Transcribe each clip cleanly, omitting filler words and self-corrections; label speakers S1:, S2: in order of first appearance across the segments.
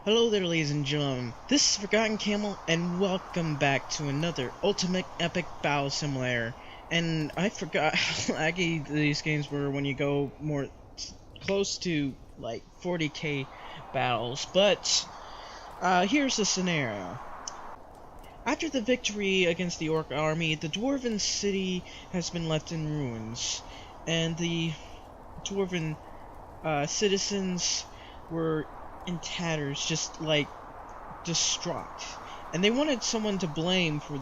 S1: Hello there, ladies and gentlemen. This is Forgotten Camel, and welcome back to another Ultimate Epic Battle Simulator. And I forgot how laggy these games were when you go more close to like 40k battles. But here's the scenario. After the victory against the Orc army, the Dwarven city has been left in ruins, and the Dwarven citizens were in tatters, just like distraught, and they wanted someone to blame for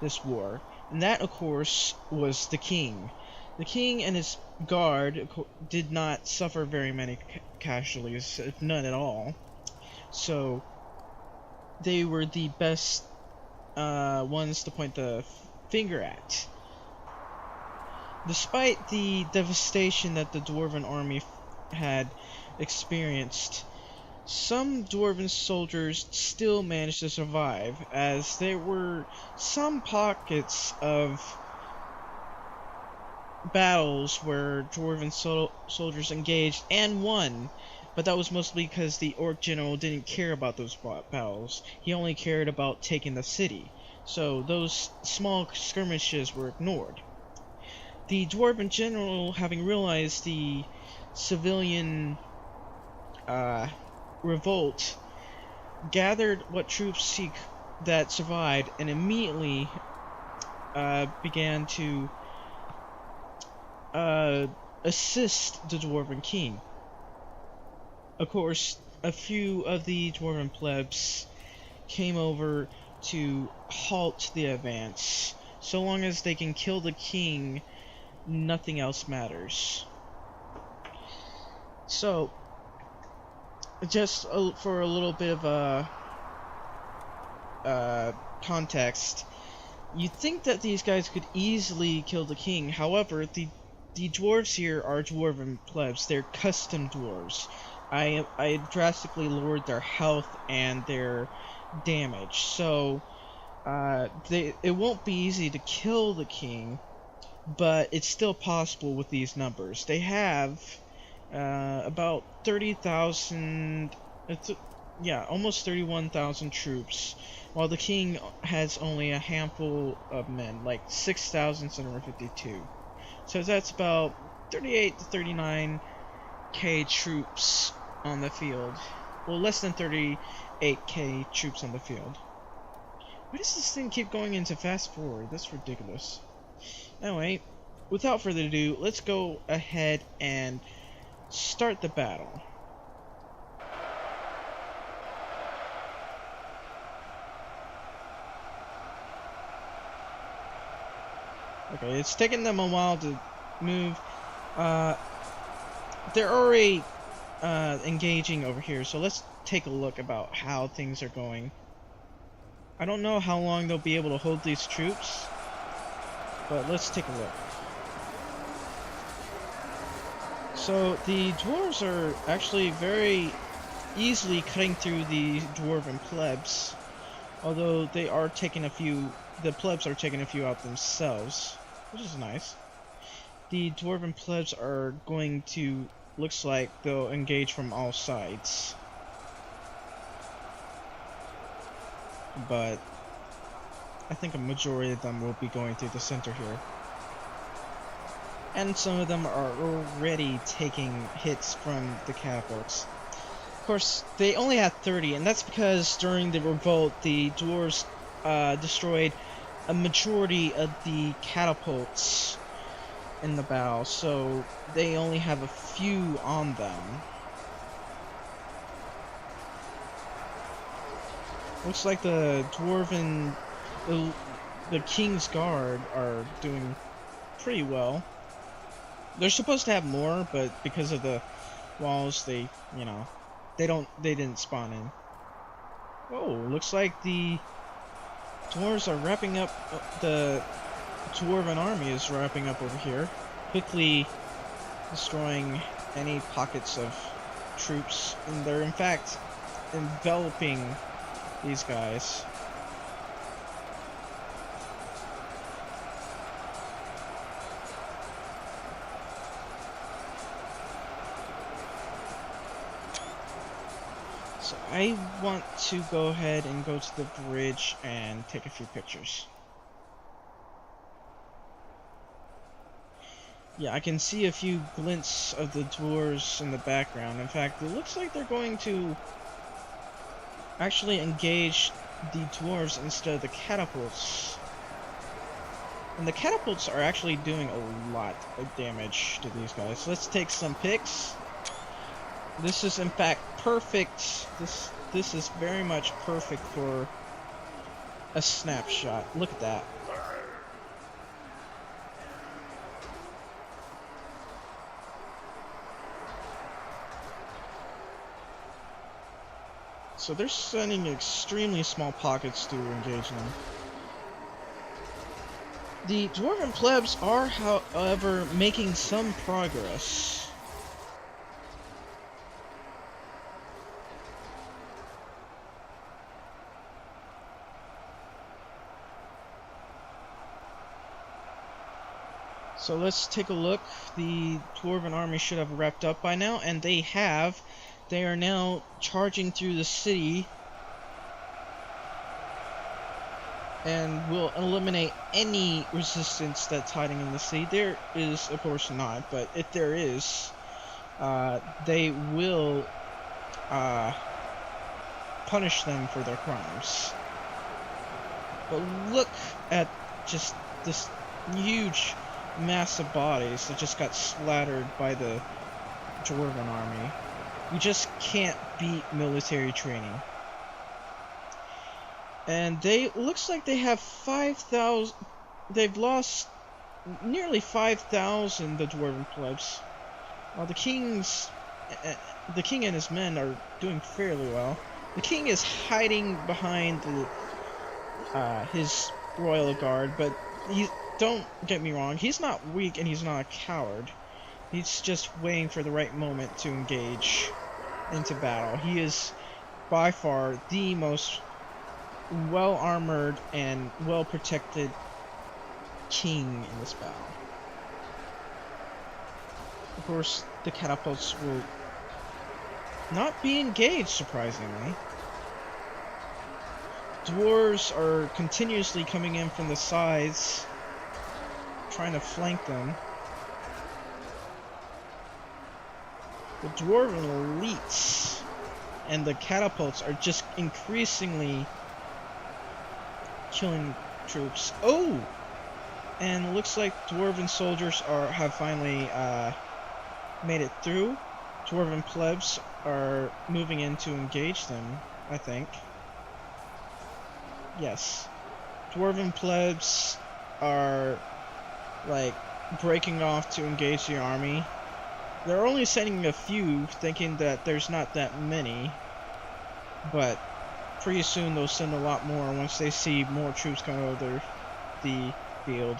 S1: this war, and that, of course, was the king. The king and his guard did not suffer very many casualties, if none at all, so they were the best ones to point the finger at. Despite the devastation that the Dwarven army had experienced, some Dwarven soldiers still managed to survive, as there were some pockets of battles where Dwarven soldiers engaged and won, but that was mostly because the Orc general didn't care about those battles. He only cared about taking the city, so those small skirmishes were ignored. The Dwarven general, having realized the civilian revolt, gathered what troops that survived and immediately began to assist the Dwarven king. Of course, a few of the Dwarven plebs came over to halt the advance. So long as they can kill the king, nothing else matters. So, just for a little bit of context, you'd think that these guys could easily kill the king. However, the dwarves here are Dwarven plebs. They're custom dwarves. I drastically lowered their health and their damage, so it won't be easy to kill the king, but it's still possible with these numbers. They have about 30,000, almost 31,000 troops, while the king has only a handful of men, like 6,752. So that's about 38 to 39k troops on the field. Well, less than 38k troops on the field. Why does this thing keep going into fast forward? That's ridiculous. Anyway, without further ado, let's go ahead and start the battle. Okay, it's taking them a while to move. They're already engaging over here, so let's take a look about how things are going. I don't know how long they'll be able to hold these troops, but let's take a look. So the dwarves are actually very easily cutting through the Dwarven plebs, although they are taking the plebs are taking a few out themselves, which is nice. The Dwarven plebs are going to, looks like they'll engage from all sides, but I think a majority of them will be going through the center here. And some of them are already taking hits from the catapults. Of course, they only had 30, and that's because during the revolt, the dwarves destroyed a majority of the catapults in the battle, so they only have a few on them. Looks like the Dwarven, the King's Guard are doing pretty well. They're supposed to have more, but because of the walls, they didn't spawn in. Oh, looks like the dwarves are wrapping up. The Dwarven army is wrapping up over here, quickly destroying any pockets of troops, and they're in fact enveloping these guys. So I want to go ahead and go to the bridge and take a few pictures. Yeah, I can see a few glints of the dwarves in the background. In fact, it looks like they're going to actually engage the dwarves instead of the catapults. And the catapults are actually doing a lot of damage to these guys. Let's take some pics. This is in fact perfect. This is very much perfect for a snapshot. Look at that. So they're sending extremely small pockets to engage them. The Dwarven plebs are, however, making some progress. So let's take a look. The Dwarven army should have wrapped up by now, and they have. They are now charging through the city and will eliminate any resistance that's hiding in the city. There is, of course, not, but if there is, they will punish them for their crimes. But look at just this huge mass of bodies that just got splattered by the Dwarven army. You just can't beat military training. And looks like they have 5,000, they've lost nearly 5,000, the Dwarven plebs. While the king and his men are doing fairly well. The king is hiding behind his royal guard, but don't get me wrong, he's not weak and he's not a coward. He's just waiting for the right moment to engage into battle. He is by far the most well-armored and well-protected king in this battle. Of course, the catapults will not be engaged, surprisingly. Dwarves are continuously coming in from the sides, trying to flank them. The Dwarven elites and the catapults are just increasingly killing troops. Oh! And it looks like Dwarven soldiers have finally made it through. Dwarven plebs are moving in to engage them, I think. Yes. Dwarven plebs are, like, breaking off to engage the army. They're only sending a few, thinking that there's not that many. But pretty soon they'll send a lot more once they see more troops coming over the field.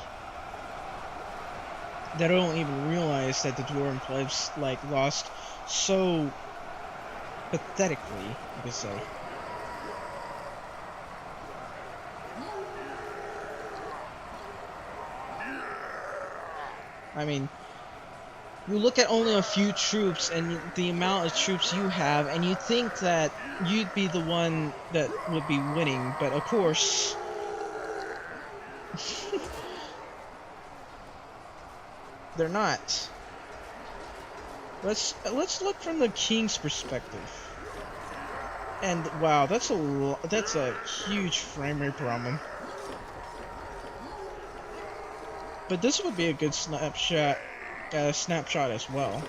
S1: They don't even realize that the Dwarven plebs, like, lost so pathetically, you could say. I mean, you look at only a few troops and the amount of troops you have, and you think that you'd be the one that would be winning, but of course they're not. Let's look from the king's perspective. And wow, that's a huge frame rate problem. But this would be a good snapshot as well.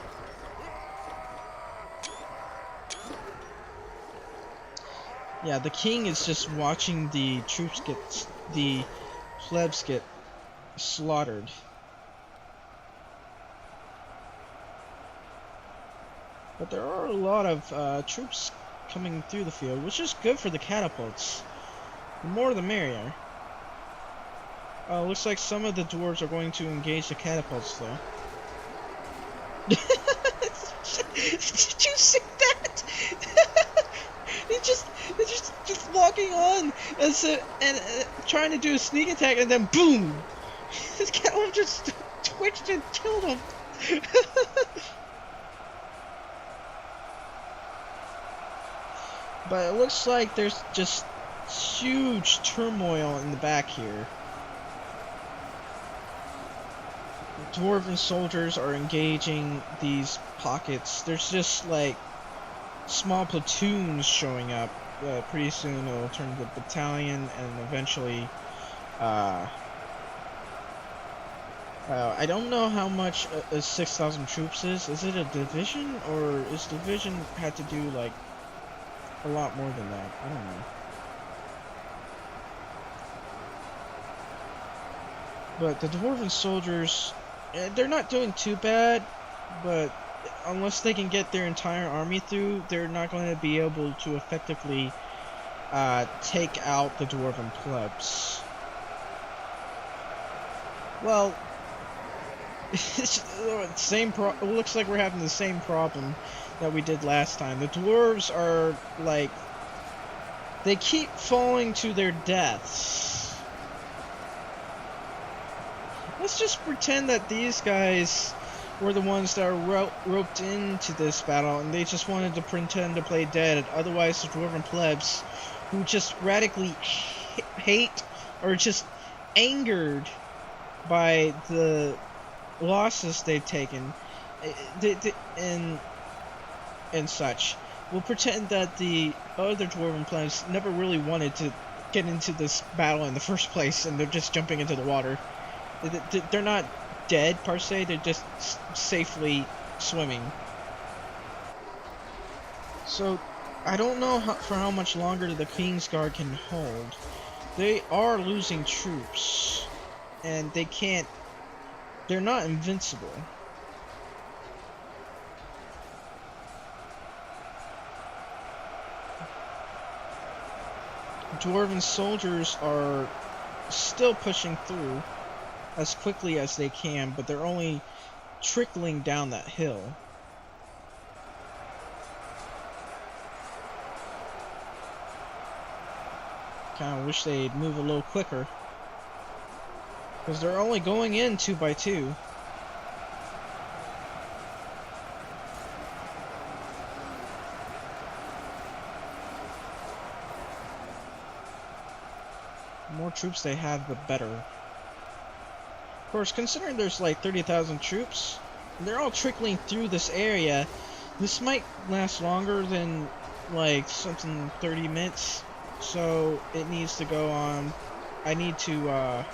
S1: Yeah, the king is just watching the plebs get slaughtered. But there are a lot of troops coming through the field, which is good for the catapults. The more the merrier. Looks like some of the dwarves are going to engage the catapults, though. Did you see that? They're just walking on and trying to do a sneak attack, and then boom! This catapult just twitched and killed him. But it looks like there's just huge turmoil in the back here. Dwarven soldiers are engaging these pockets. There's just like small platoons showing up. Pretty soon it'll turn to battalion and eventually I don't know how much 6,000 troops is. Is it a division, or is division had to do like a lot more than that? I don't know. But the Dwarven soldiers, they're not doing too bad, but unless they can get their entire army through, they're not going to be able to effectively take out the Dwarven plebs. Well, it looks like we're having the same problem that we did last time. The dwarves are like, they keep falling to their deaths. Let's just pretend that these guys were the ones that are roped into this battle and they just wanted to pretend to play dead. Otherwise the dwarven plebs, who just radically hate or just angered by the losses they've taken and such, we'll pretend that the other dwarven plebs never really wanted to get into this battle in the first place, and they're just jumping into the water. They're not dead per se, they're just safely swimming. So I don't know for how much longer the Kingsguard can hold. They are losing troops, and they're not invincible. Dwarven soldiers are still pushing through as quickly as they can, but they're only trickling down that hill. Kinda wish they'd move a little quicker, because they're only going in 2 by 2. The more troops they have, the better. Of course, considering there's like 30,000 troops, and they're all trickling through this area, this might last longer than like something 30 minutes. So it needs to go on. I need to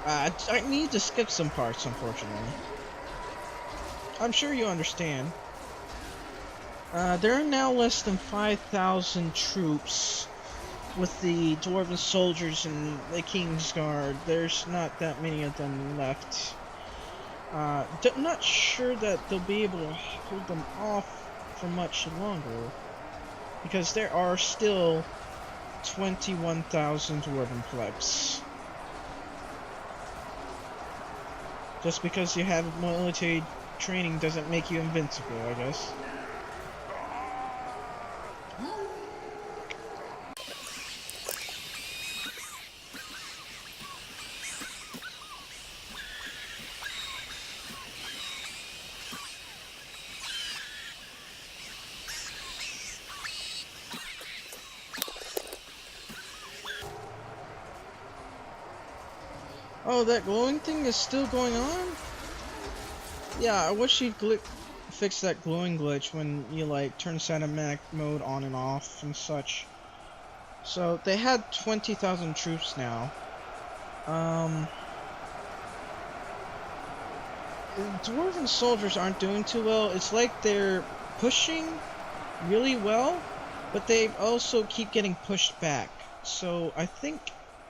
S1: I need to skip some parts, unfortunately. I'm sure you understand. There are now less than 5,000 troops with the Dwarven soldiers and the Kingsguard. There's not that many of them left. I'm not sure that they'll be able to hold them off for much longer, because there are still 21,000 Dwarven plebs. Just because you have military training doesn't make you invincible, I guess. Oh, that glowing thing is still going on? Yeah, I wish you'd fix that glowing glitch when you like turn cinematic mode on and off and such. So they had 20,000 troops now. Dwarven soldiers aren't doing too well. It's like they're pushing really well, but they also keep getting pushed back. So I think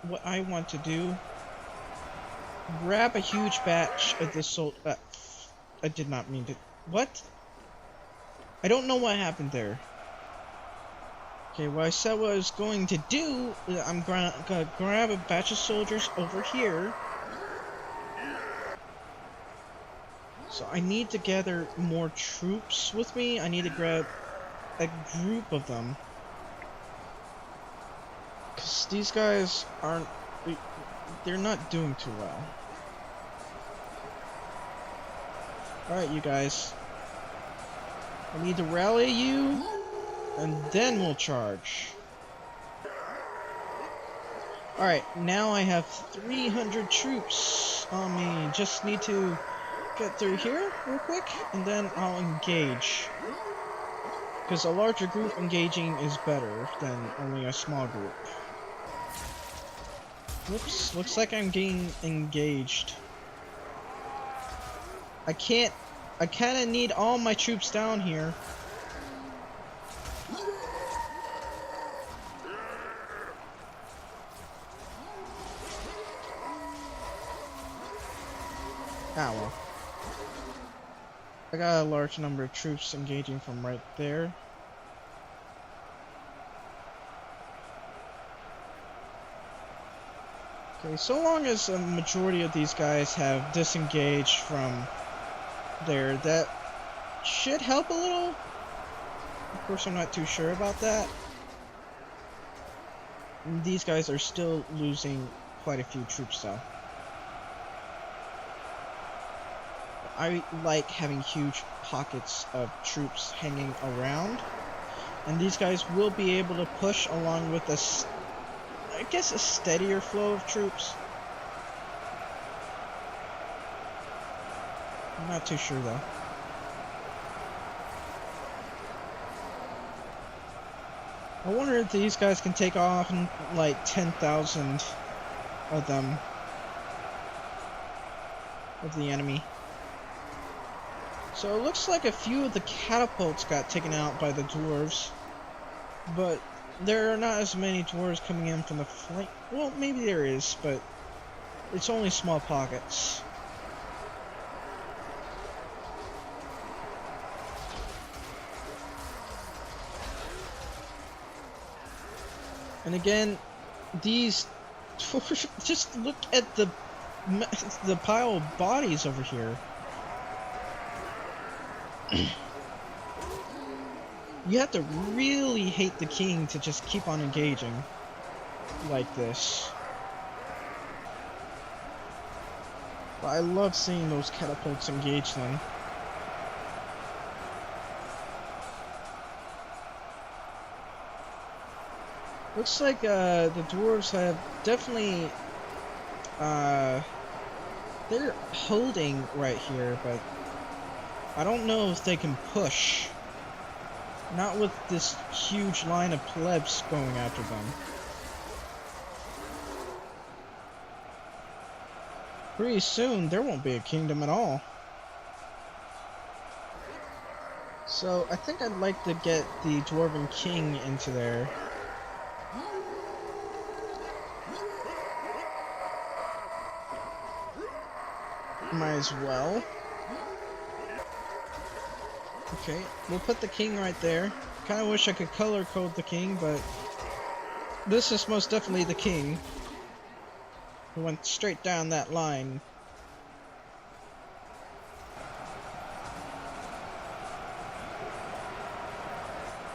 S1: what I want to do, grab a huge batch of this I did not mean to. What? I don't know what happened there. Okay, what I said what I was going to do, I'm gonna grab a batch of soldiers over here. So I need to gather more troops with me. I need to grab a group of them, because these guys aren't, they're not doing too well. Alright, you guys. I need to rally you, and then we'll charge. Alright, now I have 300 troops on me. Just need to get through here real quick, and then I'll engage. Because a larger group engaging is better than only a small group. Whoops, looks like I'm getting engaged. I kinda need all my troops down here. Ah, well. I got a large number of troops engaging from right there. Okay, so long as a majority of these guys have disengaged from there, that should help a little. Of course, I'm not too sure about that. And these guys are still losing quite a few troops though. I like having huge pockets of troops hanging around, and these guys will be able to push along with us. I guess a steadier flow of troops. I'm not too sure though. I wonder if these guys can take on like 10,000 of them, of the enemy. So it looks like a few of the catapults got taken out by the dwarves, but there are not as many dwarves coming in from the flank. Well, maybe there is, but it's only small pockets. And again, these dwarves, just look at the pile of bodies over here. You have to really hate the king to just keep on engaging like this. But I love seeing those catapults engage them. Looks like the dwarves have definitely they're holding right here, but I don't know if they can push. Not with this huge line of plebs going after them. Pretty soon, there won't be a kingdom at all. So, I think I'd like to get the Dwarven King into there. Might as well. Okay, we'll put the king right there. Kinda wish I could color code the king, but this is most definitely the king. Who went straight down that line.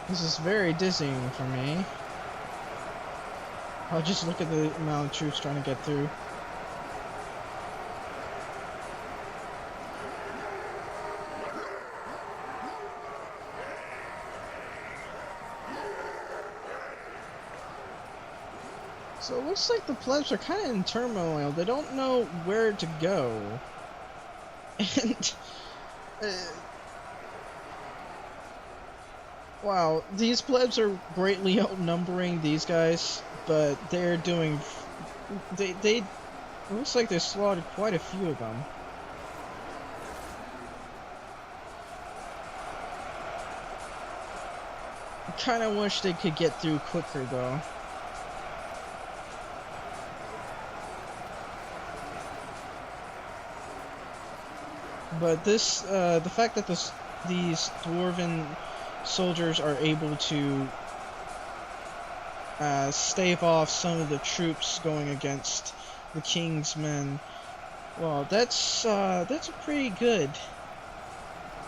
S1: This is very dizzying for me. I'll just look at the amount of troops trying to get through. So it looks like the plebs are kind of in turmoil. They don't know where to go. And wow, these plebs are greatly outnumbering these guys, but they're doing. It looks like they slaughtered quite a few of them. I kind of wish they could get through quicker though. But this, the fact that these Dwarven soldiers are able to stave off some of the troops going against the king's men, well, that's pretty good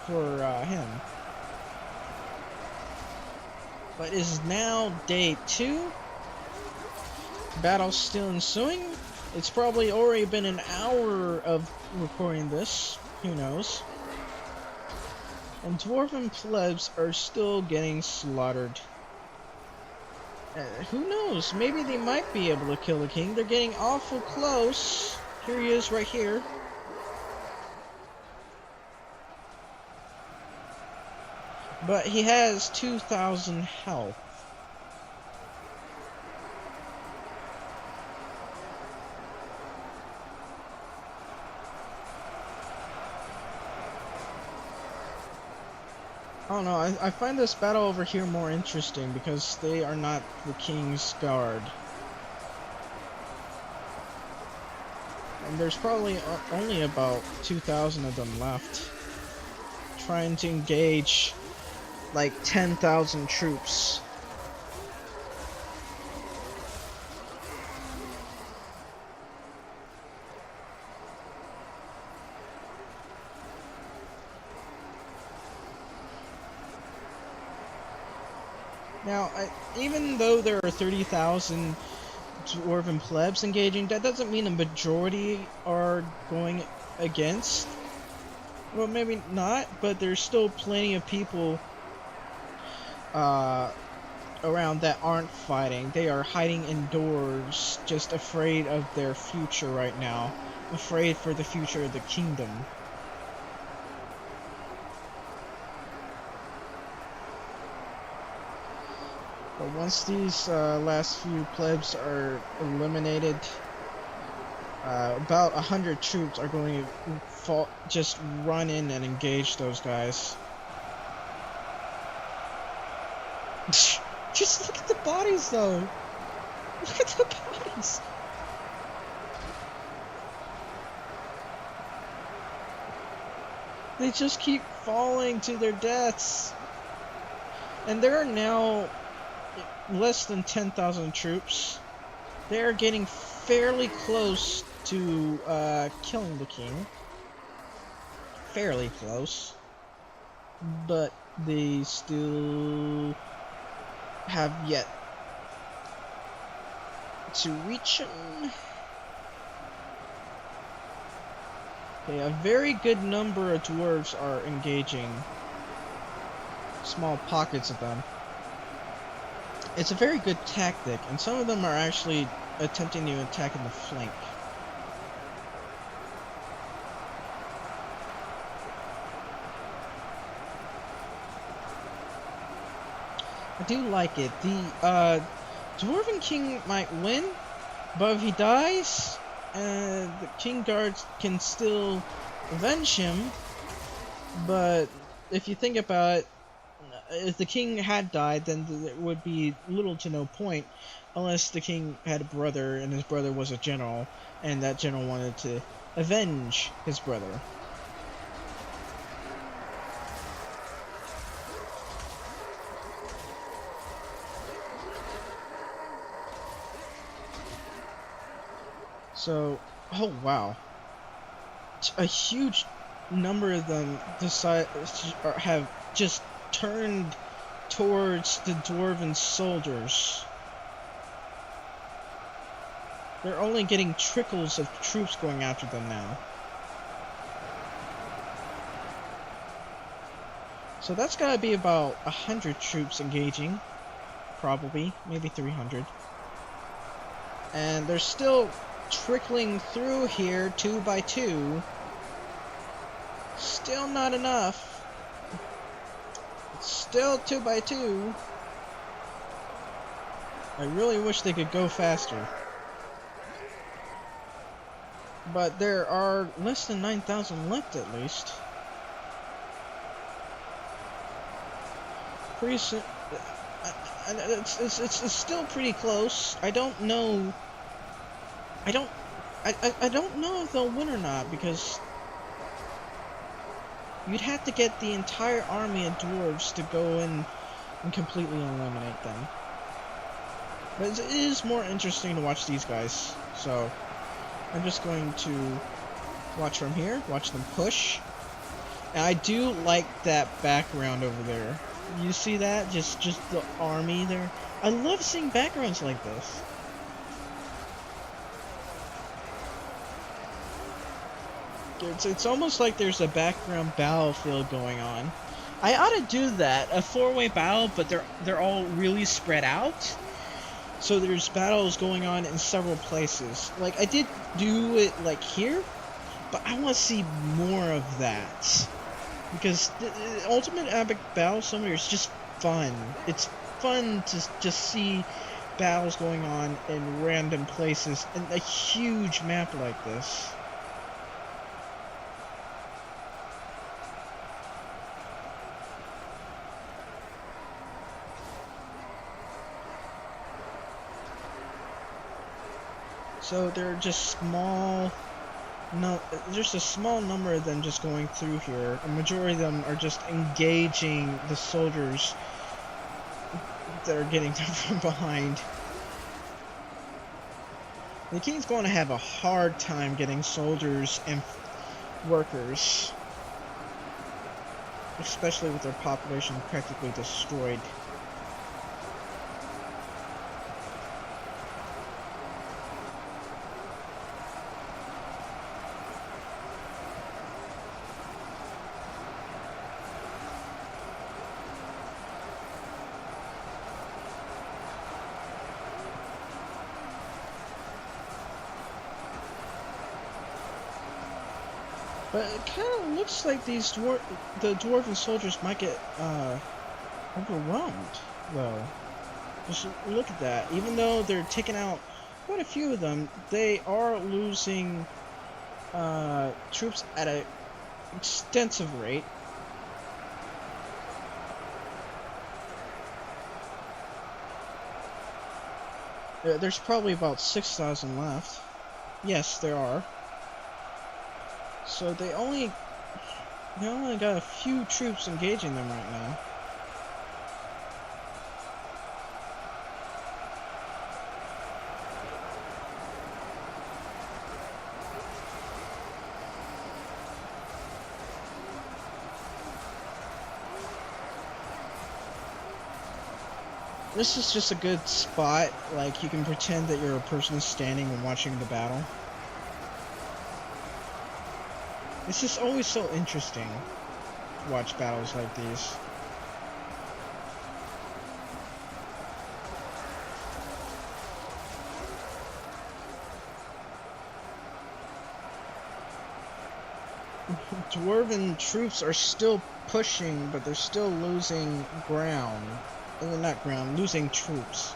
S1: for him. But it is now day 2. Battle's still ensuing. It's probably already been an hour of recording this. Who knows? And Dwarven plebs are still getting slaughtered. Who knows? Maybe they might be able to kill the king. They're getting awful close. Here he is right here. But he has 2,000 health. I don't know, I find this battle over here more interesting because they are not the king's guard. And there's probably only about 2,000 of them left. Trying to engage like 10,000 troops. Now, even though there are 30,000 Dwarven plebs engaging, that doesn't mean a majority are going against. Well, maybe not, but there's still plenty of people around that aren't fighting. They are hiding indoors, just afraid of their future right now. Afraid for the future of the kingdom. But once these last few plebs are eliminated, about 100 troops are going to just run in and engage those guys. Just look at the bodies, though. Look at the bodies. They just keep falling to their deaths. And there are now less than 10,000 troops. They are getting fairly close to killing the king. Fairly close. But they still have yet to reach him. Okay, a very good number of dwarves are engaging. Small pockets of them. It's a very good tactic, and some of them are actually attempting to attack in the flank. I do like it. The Dwarven King might win, but if he dies, the King Guards can still avenge him. But if you think about it, if the king had died, then there would be little to no point, unless the king had a brother and his brother was a general, and that general wanted to avenge his brother. So, oh wow, a huge number of them have just turned towards the Dwarven soldiers. They're only getting trickles of troops going after them now. So that's gotta be about 100 troops engaging. Probably, maybe 300. And they're still trickling through here 2 by 2. Still not enough. It's still 2 by 2. I really wish they could go faster. But there are less than 9,000 left at least. Pretty soon, it's still pretty close. I don't know. I don't know if they'll win or not, because you'd have to get the entire army of dwarves to go in and completely eliminate them. But it is more interesting to watch these guys, so I'm just going to watch from here, watch them push. And I do like that background over there. You see that? Just the army there. I love seeing backgrounds like this. It's almost like there's a background battlefield going on. I ought to do that, a four-way battle, but they're all really spread out. So there's battles going on in several places. Like, I did do it, like, here, but I want to see more of that. Because the Ultimate Epic Battle Simulator is just fun. It's fun to just see battles going on in random places in a huge map like this. So they're just small. No, there's a small number of them just going through here. A majority of them are just engaging the soldiers that are getting them from behind. The king's going to have a hard time getting soldiers and workers, especially with their population practically destroyed. But it kind of looks like the dwarven soldiers might get overwhelmed, though. Just look at that. Even though they're taking out quite a few of them, they are losing troops at an extensive rate. There's probably about 6,000 left. Yes, there are. So they only got a few troops engaging them right now. This is just a good spot, like you can pretend that you're a person standing and watching the battle. It's just always so interesting to watch battles like these. Dwarven troops are still pushing, but they're still losing ground. Not ground, losing troops.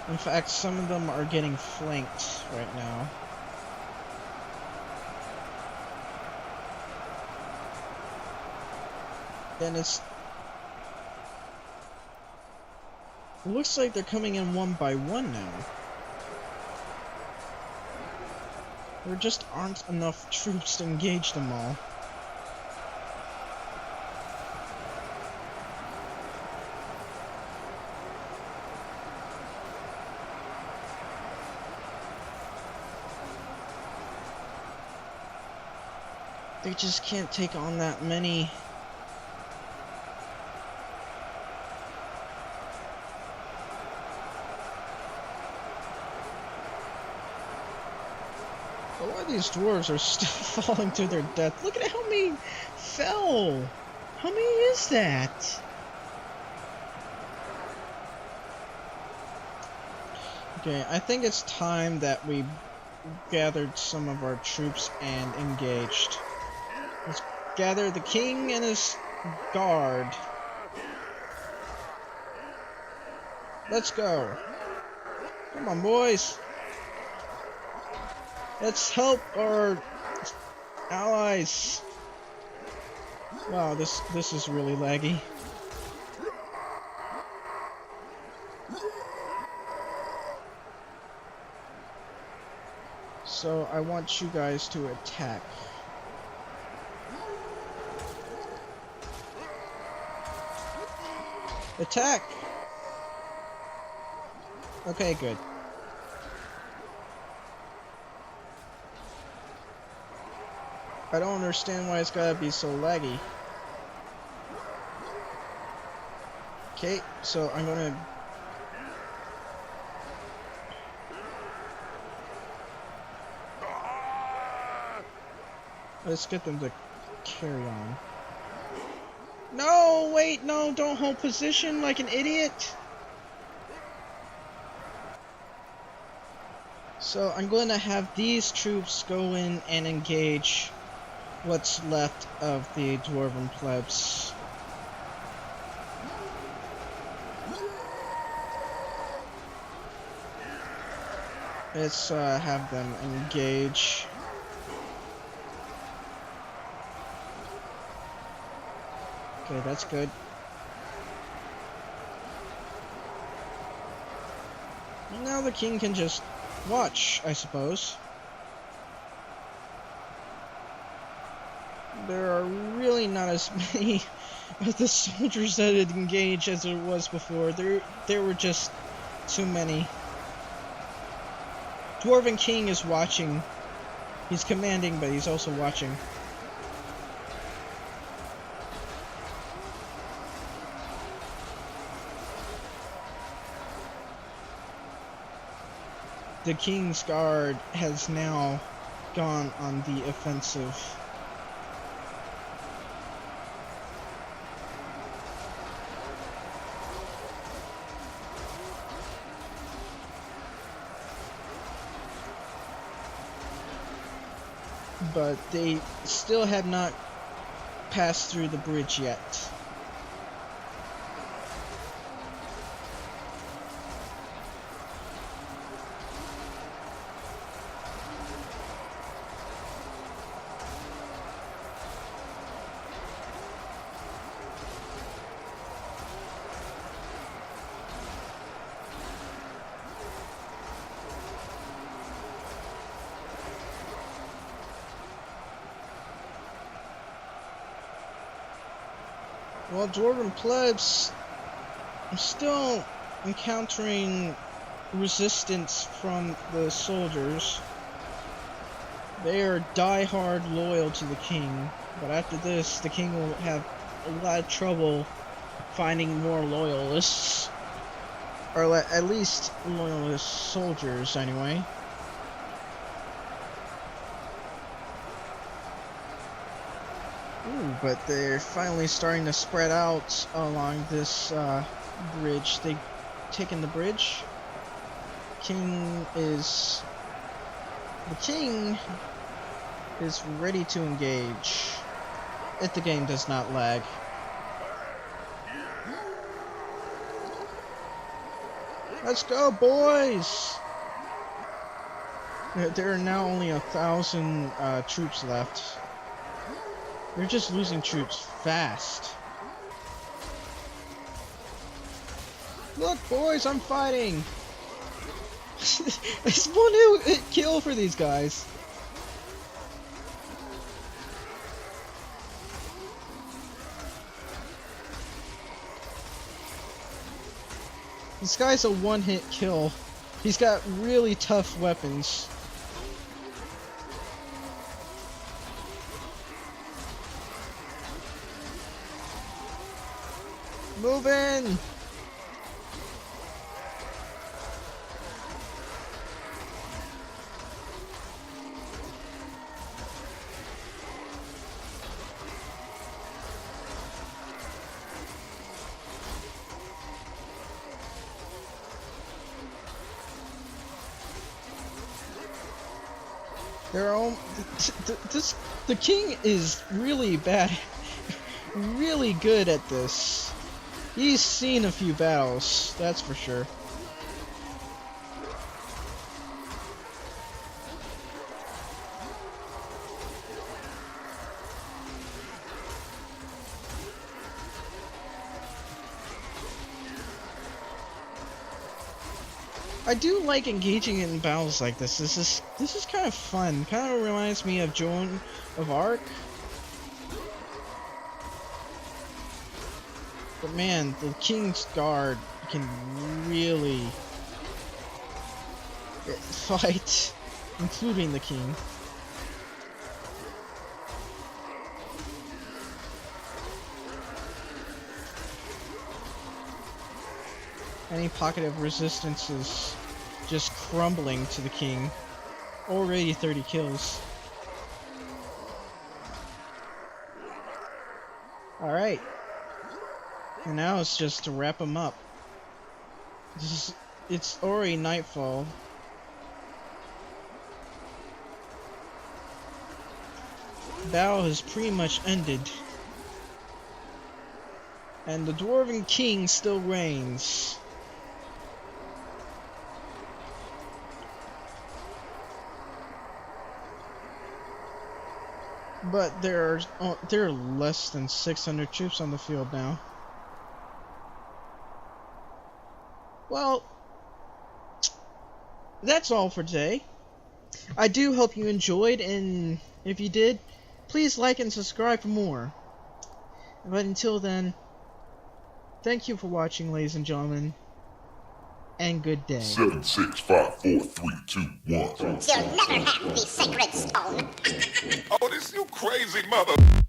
S1: In fact, some of them are getting flanked right now. And it looks like they're coming in one by one now. There just aren't enough troops to engage them all. They just can't take on that many. A lot of these dwarves are still falling to their death. Look at how many fell! How many is that? Okay, I think it's time that we gathered some of our troops and engaged. Let's gather the king and his guard. Let's go. Come on, boys. Let's help our allies. Wow, this is really laggy. So I want you guys to attack. Attack! Okay, good. I don't understand why it's gotta be so laggy. Okay, so I'm gonna... Let's get them to carry on. No, wait, no, don't hold position like an idiot. So I'm going to have these troops go in and engage what's left of the Dwarven plebs. Let's have them engage. Okay, that's good. And now the king can just watch, I suppose. There are really not as many of the soldiers that had engaged as there was before. There were just too many. Dwarven King is watching. He's commanding, but he's also watching. The King's Guard has now gone on the offensive. But they still have not passed through the bridge yet. Well, Dwarven plebs are still encountering resistance from the soldiers. They are die-hard loyal to the king, but after this, the king will have a lot of trouble finding more loyalists. Or at least loyalist soldiers, anyway. Ooh, but they're finally starting to spread out along this bridge. They've taken the bridge. The king is ready to engage if the game does not lag. Let's go, boys! There are now only 1,000 troops left. They're just losing troops fast. Look, boys, I'm fighting! It's one hit kill for these guys. This guy's a one-hit kill. He's got really tough weapons. Move in! The king is really bad, really good at this. He's seen a few battles, that's for sure. I do like engaging in battles like this. This is kind of fun. Kind of reminds me of Joan of Arc. But man, the King's Guard can really fight, including the king. Any pocket of resistance is just crumbling to the king. Already 30 kills. Alright. And now it's just to wrap them up. It's already nightfall. Battle has pretty much ended. And the Dwarven King still reigns. But there are less than 600 troops on the field now. Well, that's all for today. I do hope you enjoyed, and if you did, please like and subscribe for more. But until then, thank you for watching, ladies and gentlemen, and good day.
S2: 7, 6, 5, 4, 3, 2, 1.
S3: You'll never have the sacred stone.
S2: Oh, this you crazy mother.